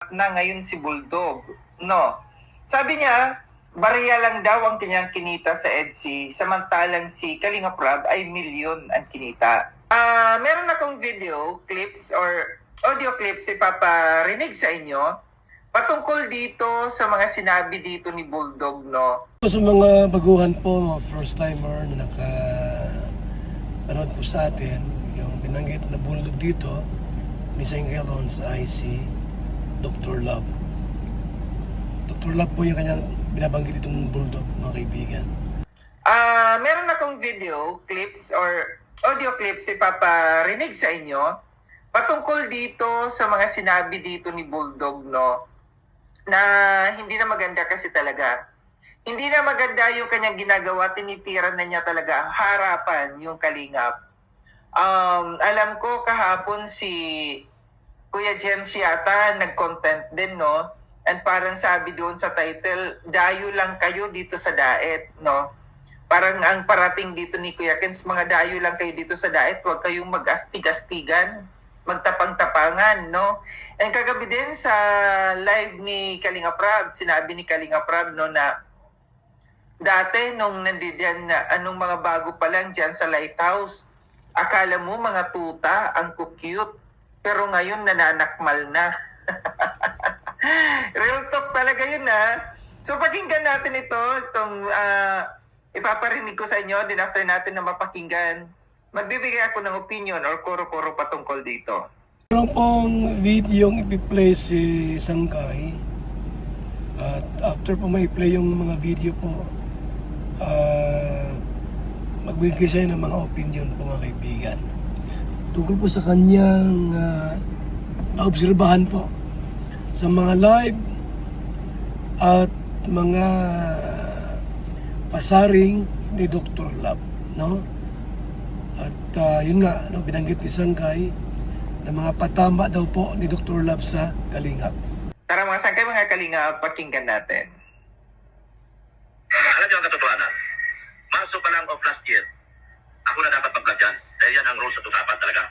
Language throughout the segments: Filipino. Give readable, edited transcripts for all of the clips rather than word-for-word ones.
nagulat na ngayon si Bulldog, no? Sabi niya, barya lang daw ang kanyang kinita sa EDSA, samantalang si Kalinga Prab ay milyon ang kinita. Meron akong video clips or audio clips ipaparinig sa inyo patungkol dito sa mga sinabi dito ni Bulldog, no? Sa mga baguhan po, mga first timer na nakapanood po sa atin, yung binanggit na Bulldog dito, missing gallons ay si Dr. Love. Dr. Love po yung kanyang binabanggit itong Bulldog, mga kaibigan. Meron akong video clips or audio clips ipaparinig sa inyo patungkol dito sa mga sinabi dito ni Bulldog, no? Na hindi na maganda kasi talaga. Hindi na maganda yung kanyang ginagawa, tinitiran na niya talaga harapan yung Kalingap. Alam ko kahapon si Kuya Jens yata nag-content din, no? And parang sabi doon sa title, dayo lang kayo dito sa daet, no? Parang ang parating dito ni Kuya Jens, mga dayo lang kayo dito sa daet, huwag kayong mag-astig-astigan, magtapang-tapangan, no? And kagabi din sa live ni Kalinga Prab, sinabi ni Kalinga Prab, no, na dati nung nandiyan na anong mga bago pa lang dyan sa lighthouse, akala mo mga tuta ang cute, pero ngayon nananakmal na. Real talk talaga yun, ha. So pakinggan natin itong ipaparinig ko sa inyo, din after natin na mapakinggan, magbibigay ako ng opinion or koro-koro patungkol dito. Meron pong video yung ipi-play si Sangkay. At after po may play yung mga video po, magbigay siya ng mga opinion po, mga kaibigan. Tungkol po sa kanyang naobserbahan po sa mga live at mga pasaring ni Dr. Love, no? At yun nga, no, binanggit ni Sangkay na mga patama daw po ni Dr. Love sa Kalingap. Tara mga Sangkay, mga Kalingap, pakinggan natin. Alam niyo ang katotohanan, Marso pa lang of last year, ako na dapat mag-vlog dyan. Dahil yan ang rules at usapan talaga.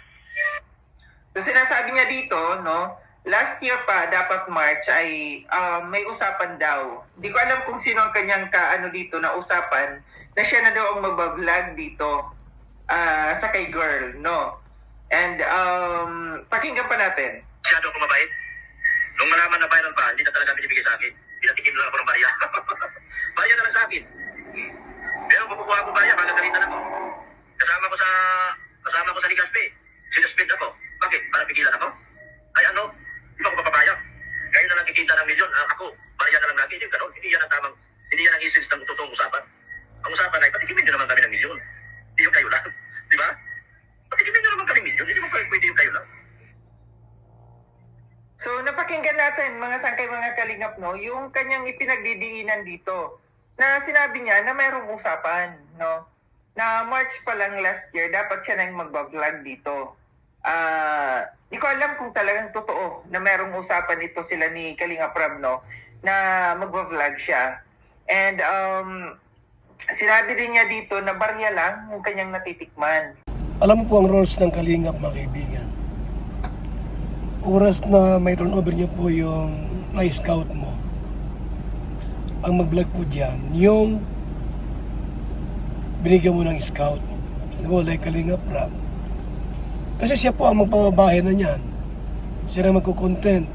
So sinasabi niya dito, no, last year pa, dapat March, ay may usapan daw. Hindi ko alam kung sino ang kanyang dito na usapan na siya na daw ang mag-vlog dito sa kay girl, no? And pakinggan pa natin. Masyado ako mabait. Nung malaman na viral pa, hindi na talaga binibigay sa akin. Pinatikim lang ako ng barya. Barya na lang sa akin. Pero kukuha ko barya, magagalitan ako. Kasama ko sa Ligaspe. Sinuspend ako. Bakit? Para pigilan ako? Ay ano? Hindi ba ako papapayag? Kayo na lang kikita ng milyon. Ako, barya na lang lagi. Hindi ganon. Hindi yan ang tamang, hindi yan ang essence ng totoong usapan. Ang usapan ay, patikimin nyo naman kami ng milyon. Hindi yung kayo lang. Di ba? Patikimin nyo naman kami milyon. Hindi mo pwede yung kayo lang. So napakinggan natin, mga Sangkay, mga Kalingap, no, yung kanyang ipinagdidiinan dito na sinabi niya na mayroong usapan, no, na March pa lang last year, dapat siya na yung magbablog dito. Di ko alam kung talagang totoo na mayroong usapan ito sila ni Kalinga Prab, no, na magbablog siya. And sinabi din niya dito na barya lang yung kanyang natitikman. Alam mo po ang roles ng Kalingap, mga kaibigan. Oras na may turnover niyo po yung na-scout mo, ang mag-vlog po dyan, yung binigyan mo ng scout. Ano mo, like Kalingap Prab. Kasi siya po ang magpapabahay na niyan. Siya na magkukontent.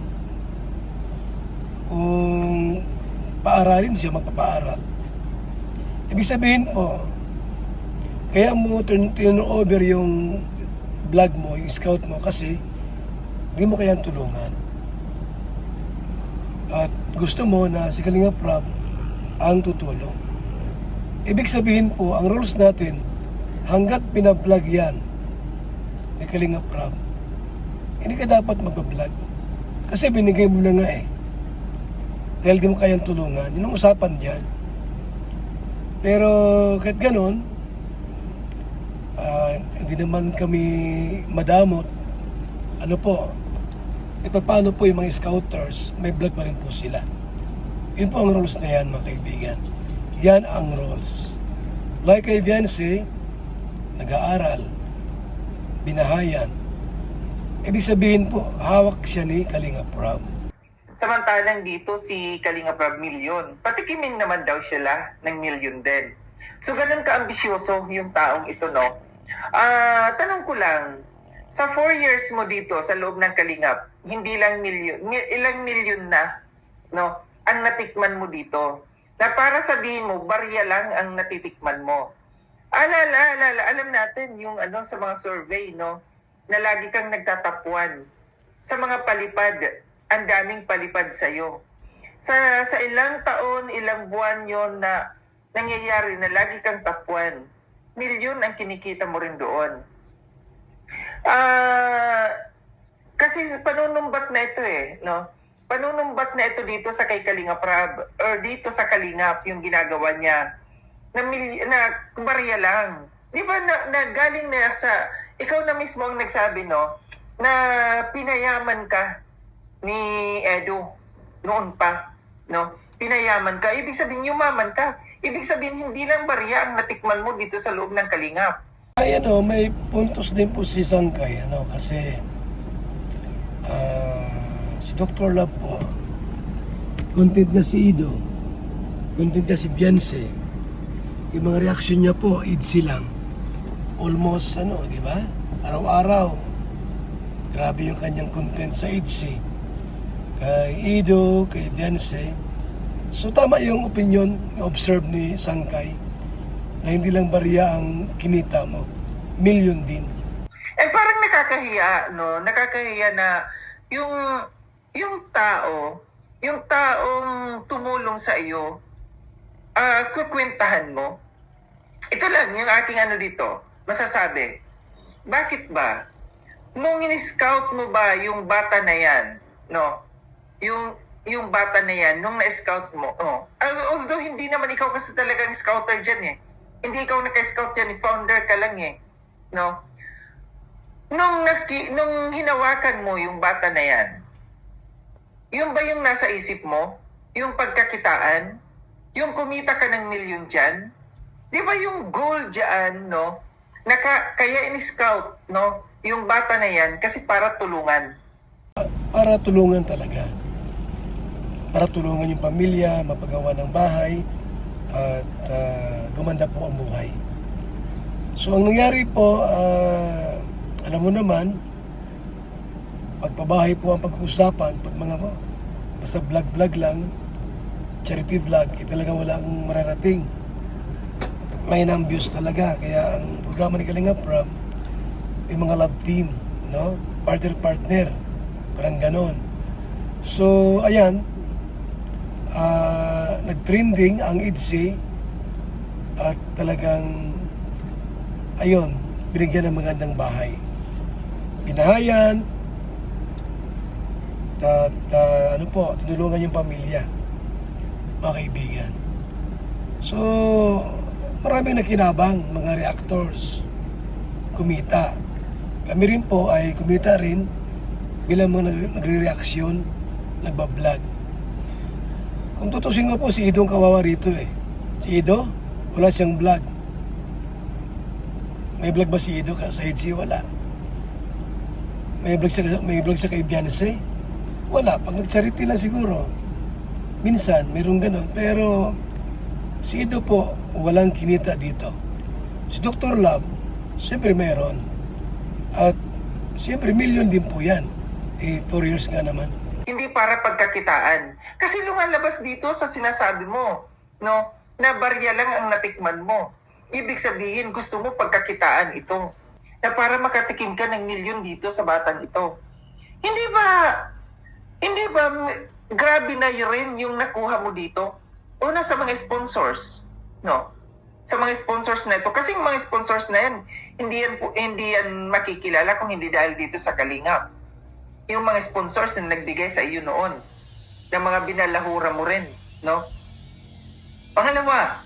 Kung paaralin siya, magpapaaral. Ibig sabihin po, kaya mo turnover yung vlog mo, yung scout mo, kasi hindi mo kayang tulungan. At gusto mo na si Kalinga Prab ang tutulong. Ibig sabihin po, ang rules natin, hanggat pinablog yan ni Kalinga Prab, hindi ka dapat magbablog. Kasi binigay mo na nga eh. Dahil di mo kayang tulungan, yun ang usapan dyan. Pero kahit ganon, hindi naman kami madamot. Ano po, paano po yung mga scouters, may vlog pa rin po sila. Yun po ang rules na yan, mga kaibigan. Yan ang rules. Like kay Viancy, nag-aaral, binahayan. Ibig sabihin po, hawak siya ni Kalinga Prab. Samantalang dito si Kalinga Prab milyon. Patikimin naman daw sila ng milyon din. So ganun ka-ambisyoso yung taong ito, no? Tanong ko lang, sa 4 years mo dito sa loob ng Kalingap, hindi lang milyon, ilang milyon na, no? Ang natikman mo dito. Na para sabihin mo, barya lang ang natitikman mo. Alam natin yung sa mga survey, no? Na lagi kang nagtatapuan. Sa mga palipad, ang daming palipad sa'yo. Sa ilang taon, ilang buwan yon na nangyayari na lagi kang tapuan, milyon ang kinikita mo rin doon. Kasi panunumbat na ito no? Panunumbat na ito dito sa kay Kalinga Prab, or dito sa Kalingap, yung ginagawa niya, na barya lang. Di ba na galing na sa, ikaw na mismo ang nagsabi, no? Na pinayaman ka ni Edo noon pa, no? Pinayaman ka, ibig sabihin yumaman ka. Ibig sabihin hindi lang barya ang natikman mo dito sa loob ng Kalingap. Ay may puntos din po si Sangkay, kasi si Dr. Love po, content na si Ido, content na si Beyonce, yung mga reaction niya po, idsi lang. Almost, di ba? Araw-araw. Grabe yung kanyang content sa idsi. Kay Ido, kay Beyonce. So tama yung opinion, observe ni Sangkay, na hindi lang barya ang kinita mo, milyon din. Parang nakakahiya, no? Nakakahiya na yung taong tumulong sa iyo, kukwentahan mo. Ito lang yung aking dito, masasabi. Bakit ba? Nung in-scout mo ba yung bata na yan, no? Yung bata na yan, nung na-scout mo, although hindi naman ikaw kasi talagang scouter dyan Hindi ikaw naka-scout dyan, founder ka lang no? Nung hinawakan mo yung bata na yan, yun ba yung nasa isip mo? Yung pagkakitaan? Yung kumita ka ng milyon dyan? Di ba yung goal dyan, no? Kaya in-scout, no? Yung bata na yan kasi para tulungan. Para tulungan talaga. Para tulungan yung pamilya, mapagawa ng bahay, at gumanda po ang buhay. So ang nangyari po, alam mo naman, pagpabahay po ang pag-uusapan, pag mga basta vlog lang, charity vlog, talagang wala ang mararating. May views talaga, kaya ang programa ni Kalinga Prab, may mga love team, no? Partner, parang ganon. So, ayan, nag-trending ang IDSI at talagang ayun, binigyan ng magandang bahay. Pinahayan at tinulungan yung pamilya, mga kaibigan. So, maraming nakinabang, mga reactors, kumita. Kami rin po ay kumita rin bilang mga nagre-reaksyon, nagbablog. Kung tutusin mo po, si Ido ang kawawa rito Si Ido, wala siyang vlog. May vlog ba si Ido sa HC? Wala. May vlog sa kay Beyonce? Wala. Pag nag-charity lang siguro, minsan, mayroong ganon. Pero si Ido po, walang kinita dito. Si Dr. Love, siyempre mayroon. At siyempre, milyon din po yan. 4 years nga naman. Hindi para pagkakitaan. Kasi lumalabas dito sa sinasabi mo, no? Na barya lang ang natikman mo. Ibig sabihin, gusto mo pagkakitaan ito. Na para makatikim ka ng milyon dito sa batang ito. Hindi ba grabe na rin yung nakuha mo dito? Una sa mga sponsors, no? Sa mga sponsors na ito. Kasi yung mga sponsors na yan, hindi yan makikilala kung hindi dahil dito sa Kalingap. Yung mga sponsors na nagbigay sa iyo noon, na mga binalahura mo rin, no? Pangalawa,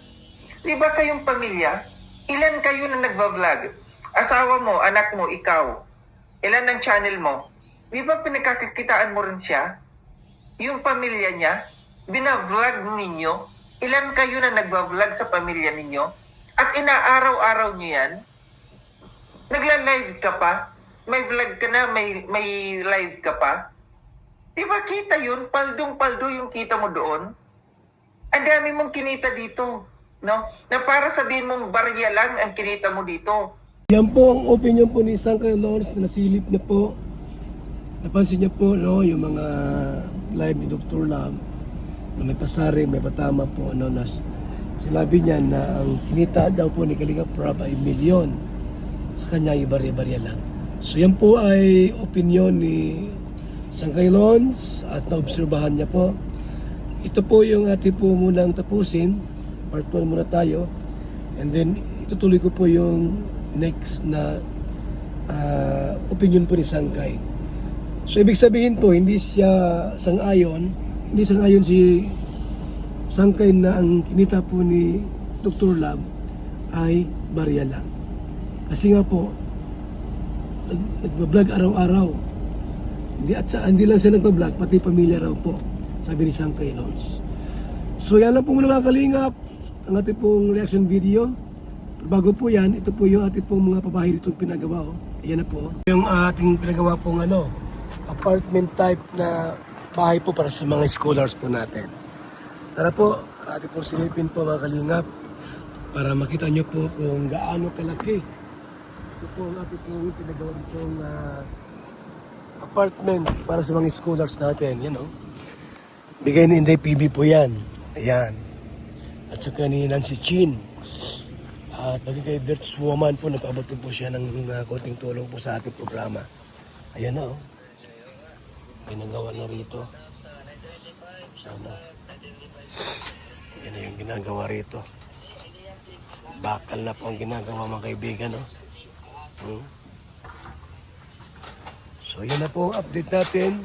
di ba kayong pamilya, ilan kayo na nagva-vlog? Asawa mo, anak mo, ikaw. Ilan ang channel mo? Di ba pinagkakakitaan mo rin siya? Yung pamilya niya, binavlog ninyo? Ilan kayo na nagva-vlog sa pamilya ninyo? At inaaraw-araw nyo yan? Nagla-live ka pa? May vlog ka na, may live ka pa? Di ba kita yun? Paldong-paldo yung kita mo doon. Ang dami mong kinita dito. No? Na para sabihin mong barya lang ang kinita mo dito. Yan po ang opinion po ni Sangkay Lawrence na nasilip niya po. Napansin niya po no, yung mga live ni Dr. Lam na may pasaring, may patama po. Ano, na sinabi niya na ang kinita daw po ni Kalinga Prab ay milyon. Sa kanya ay barya-barya lang. So yan po ay opinion ni Sangkay Lawrence at naobserbahan niya po. Ito po yung ating po munang tapusin. Part 1 muna tayo. And then itutuloy ko po yung next na opinion po ni Sangkay. So ibig sabihin po, hindi sang-ayon si Sangkay na ang kinita po ni Dr. Lab ay barya lang. Kasi nga po, nagbablog araw-araw. Hindi lang siya nagbablog, pati pamilya raw po, sabi ni Sangkay Lawrence. So yan lang po muna mga kalingap, ang ating pong reaction video. Bago po yan, ito po yung ating pong mga pabahay dito pinagawa. Ayan na po. Yung ating pinagawa pong apartment type na bahay po para sa mga scholars po natin. Tara po, ating pong silipin po mga kalingap para makita nyo po kung gaano kalaki. Ito po ang ating pong pinagawa ditong apartment para sa mga scholars natin. Yan o. Bigay ni Inday PB po yan. Ayan. At saka ni Nancy Chin. At pag kay Virtus Woman po, nagpaabot po siya ng konting tulong po sa ating programa. Ayan na oh. Ginagawa na rito. Sana. Yan na yung ginagawa rito. Bakal na po ang ginagawa mga kaibigan. Oh. So yan na po ang update natin.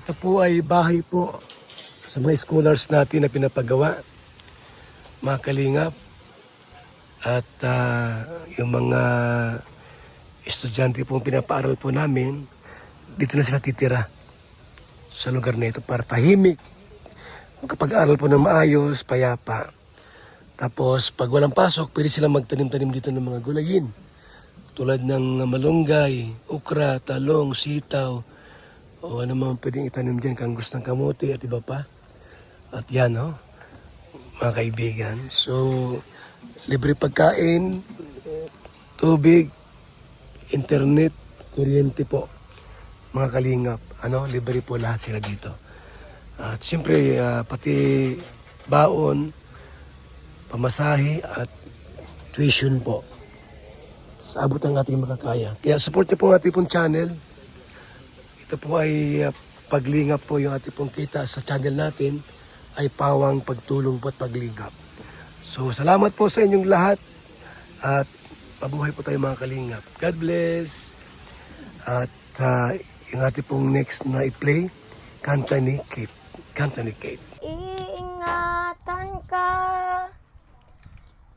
Ito po ay bahay po sa mga scholars natin na pinapagawa. Mga kalingap. At yung mga estudyante po pinapaaral po namin, dito na sila titira sa lugar na ito para tahimik. Kapag-aral po ng maayos, payapa. Tapos pag walang pasok, pwede silang magtanim-tanim dito ng mga gulayin. Tulad ng malunggay, ukra, talong, sitaw, o ano man pwedeng itanim dyan kang gustong kamote at iba pa. At yan mga kaibigan. So, libre pagkain, tubig, internet, kuryente po. Mga kalingap, libre po lahat sila dito. At siyempre, pati baon, pamasahe at tuition po. Sa abot ng ating makakaya. Kaya support niyo po ang ating pong channel. Ito po ay paglingap po yung ating pong kita sa channel natin ay pawang pagtulong po at paglingap. So, salamat po sa inyong lahat at mabuhay po tayo mga kalingap. God bless. At yung ating pong next na i-play, Kanta ni Kate. Kanta ni Kate. Iingatan ka,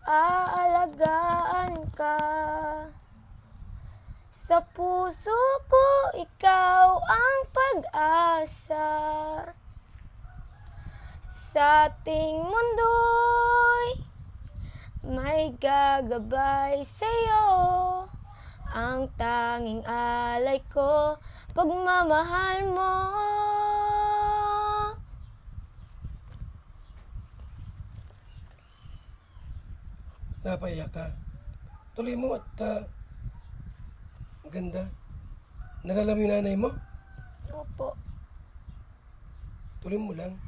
aalagaan ka. Sa puso ko, ikaw ang pag-asa. Sa ating mundo'y may gagabay sa'yo. Ang tanging alay ko, pagmamahal mo. Napaiyak ka. Tuloy mo at ganda. Nalala mo yung nanay mo? Opo. Tuloy mo lang.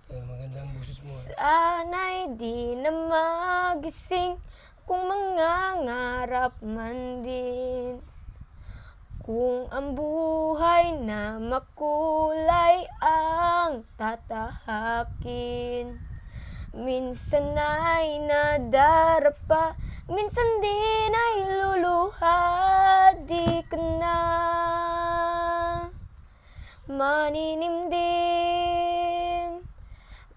Magandang boses mo. Sana'y di na magising kung mangangarap man din. Kung ang buhay na makulay ang tatahakin. Minsan ay nadarapa, minsan din ay luluha. Di ka na maninimdim,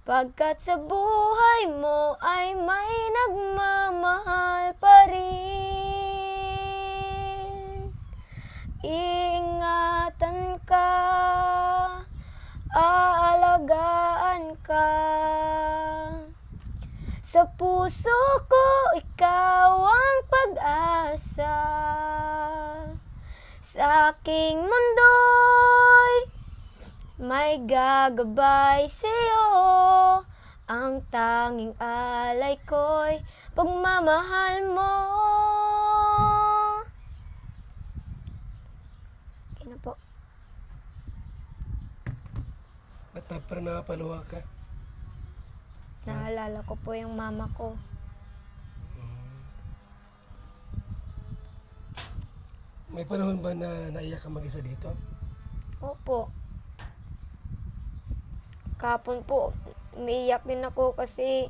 pagkat sa buhay mo ay may nagmamahal pa rin. Iingatan ka, aalagaan ka. Sa puso ko, ikaw ang pag-asa. Sa aking mundo'y may gagabay sa'yo. Ang tanging alay ko'y pagmamahal mo. Okay na po. Ba't parang nakapaluwa ka? Naalala ko po yung mama ko. May panahon ba na naiyak ka mag-isa dito? Opo. Kapon po, umiiyak din ako kasi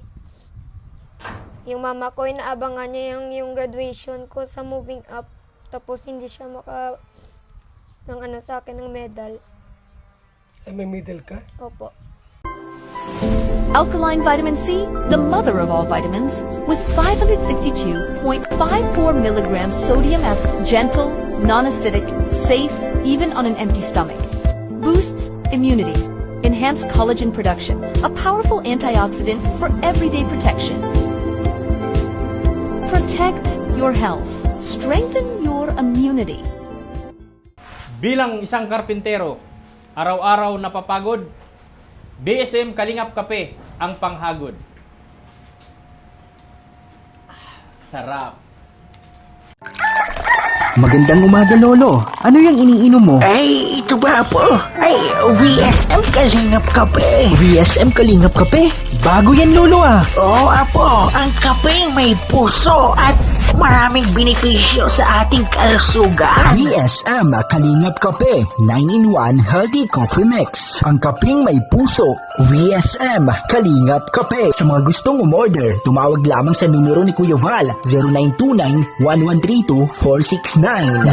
yung mama ko, inaabangan niya yung graduation ko sa moving up. Tapos hindi siya sa akin ng medal. Ay, may middle ka? Opo. Alkaline vitamin C, the mother of all vitamins, with 562.54 milligrams sodium as gentle, non-acidic, safe, even on an empty stomach. Boosts immunity, enhanced collagen production, a powerful antioxidant for everyday protection. Protect your health. Strengthen your immunity. Bilang isang karpintero, araw-araw napapagod, BSM Kalingap Kape ang panghagod. Sarap. Magandang umaga, Lolo. Ano yung iniinom mo? Ay, ito ba po? Ay, VSM Kalingap Kape. VSM Kalingap Kape? Bago yan, Lolo ah. Oo, apo. Ang kapeng may puso at maraming benepisyo sa ating kalusugan. VSM Kalingap Kape 9-in-1 Healthy Coffee Mix. Ang kapeng may puso. VSM Kalingap Kape. Sa mga gustong umorder, tumawag lamang sa numero ni Kuya Val 0929-1132-469.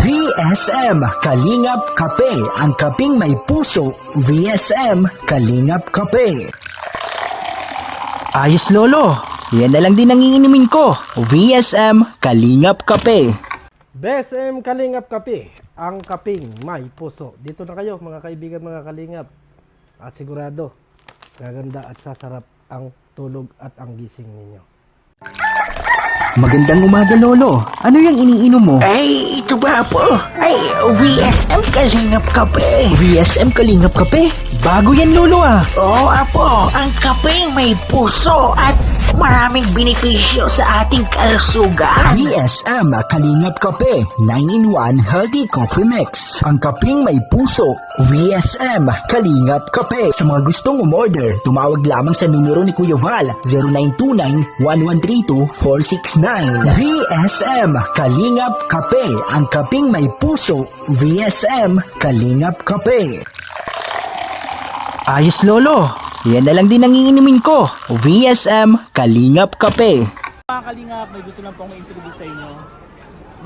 VSM Kalingap Kape. Ang kapeng may puso. VSM Kalingap Kape. Ayos, Lolo. Yan na lang din ang iinumin ko. VSM Kalingap Kape. BSM Kalingap Kape, ang kaping may puso. Dito na kayo mga kaibigan, mga kalingap. At sigurado, gaganda at sasarap ang tulog at ang gising ninyo. Magandang umaga, Lolo. Ano yung iniinom mo? Ay, ito ba po? Ay, VSM Kalingap Kape. VSM Kalingap Kape? Bago yan, Lolo ah. Oo, apo. Ang kapeng may puso at maraming benepisyo sa ating kalusugan. VSM Kalingap Kape 9-in-1 Healthy Coffee Mix. Ang kapeng may puso. VSM Kalingap Kape. Sa mga gustong umorder, tumawag lamang sa numero ni Kuya Val 0929-1132-469. VSM Kalingap Kape. Ang kapeng may puso. VSM Kalingap Kape. Ayos, Lolo. Yan na lang din ang iinumin ko. VSM Kalingap Kape. Mga Kalingap, may gusto lang po akong introduce sa inyo.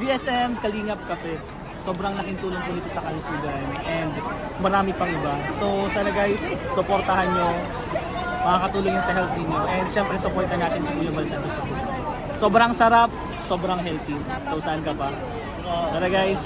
VSM Kalingap Kape. Sobrang laking tulong po nito sa kalusugan and marami pang iba. So sana guys, supportahan nyo. Makakatulong yun sa health ninyo. And syempre, supportan natin si Kuya Val Santos. Sobrang sarap, sobrang healthy. So saan ka pa? Tara guys.